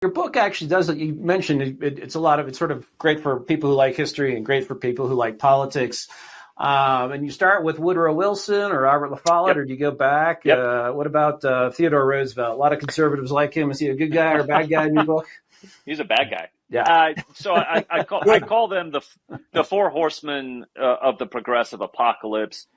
Your book actually does it. You mentioned it's sort of great for people who like history and great for people who like politics. And you start with Woodrow Wilson or Robert La Follette, or do you go back? Yep. What about Theodore Roosevelt? A lot of conservatives like him. Is he a good guy or a bad guy in your book? He's a bad guy. Yeah. So I call them the four horsemen of the progressive apocalypse.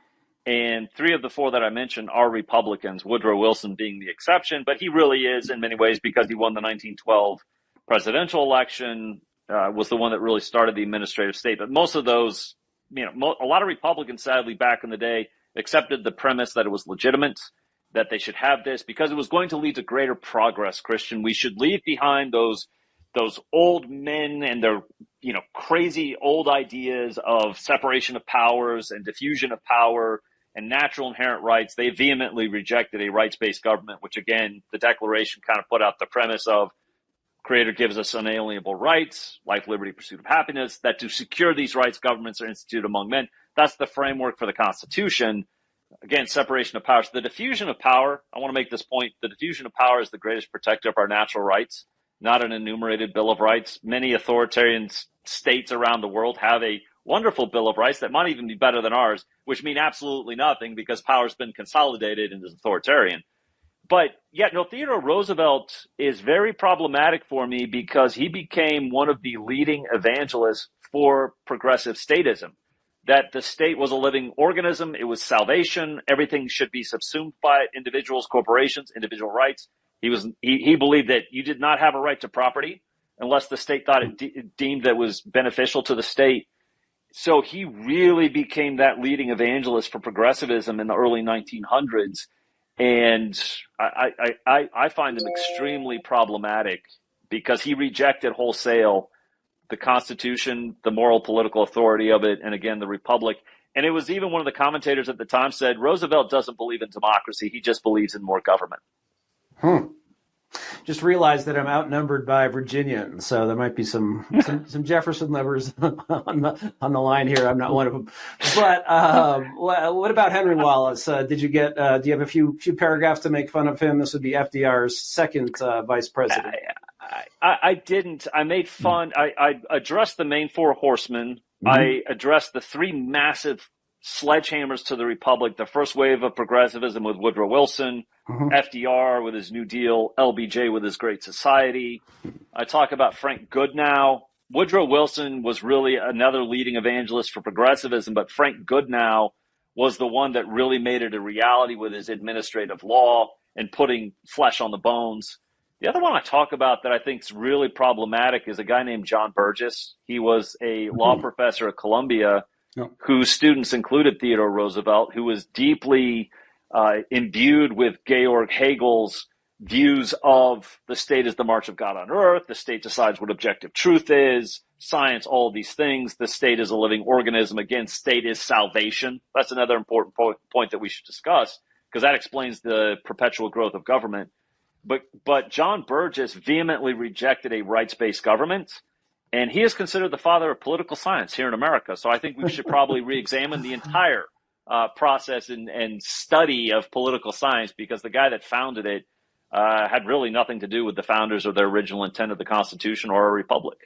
And three of the four that I mentioned are Republicans, Woodrow Wilson being the exception. But he really is in many ways because he won the 1912 presidential election, was the one that really started the administrative state. But most of those, a lot of Republicans, sadly, back in the day, accepted the premise that it was legitimate, that they should have this because it was going to lead to greater progress, Christian. We should leave behind those old men and their, crazy old ideas of separation of powers and diffusion of power and natural inherent rights. They vehemently rejected a rights-based government, which again, the Declaration kind of put out the premise of Creator gives us unalienable rights, life, liberty, pursuit of happiness, that to secure these rights, governments are instituted among men. That's the framework for the Constitution. Again, separation of powers. The diffusion of power, I want to make this point, the diffusion of power is the greatest protector of our natural rights, not an enumerated Bill of Rights. Many authoritarian states around the world have a wonderful Bill of Rights that might even be better than ours, which mean absolutely nothing because power's been consolidated and is authoritarian. But yet, Theodore Roosevelt is very problematic for me because he became one of the leading evangelists for progressive statism, that the state was a living organism. It was salvation. Everything should be subsumed by individuals, corporations, individual rights. He believed that you did not have a right to property unless the state thought it deemed that was beneficial to the state. So he really became that leading evangelist for progressivism in the early 1900s. And I find him extremely problematic because he rejected wholesale the Constitution, the moral political authority of it, and again, the Republic. And it was even one of the commentators at the time said, Roosevelt doesn't believe in democracy. He just believes in more government. Just realized that I'm outnumbered by Virginians, so there might be some Jefferson lovers on the line here. I'm not one of them. But what about Henry Wallace? Did you get? Do you have a few paragraphs to make fun of him? This would be FDR's second vice president. I didn't. I made fun. I addressed the main four horsemen. Mm-hmm. I addressed the three massive sledgehammers to the Republic. The first wave of progressivism with Woodrow Wilson. Mm-hmm. FDR with his New Deal, LBJ with his Great Society. I talk about Frank Goodnow. Woodrow Wilson was really another leading evangelist for progressivism, but Frank Goodnow was the one that really made it a reality with his administrative law and putting flesh on the bones. The other one I talk about that I think is really problematic is a guy named John Burgess. He was a law professor at Columbia whose students included Theodore Roosevelt, who was deeply imbued with Georg Hegel's views of the state as the march of God on earth. The state decides what objective truth is, science, all of these things. The state is a living organism. Again, state is salvation. That's another important point that we should discuss because that explains the perpetual growth of government. But John Burgess vehemently rejected a rights-based government, and he is considered the father of political science here in America. So I think we should probably re-examine the entire process and study of political science because the guy that founded it had really nothing to do with the founders or their original intent of the Constitution or a republic.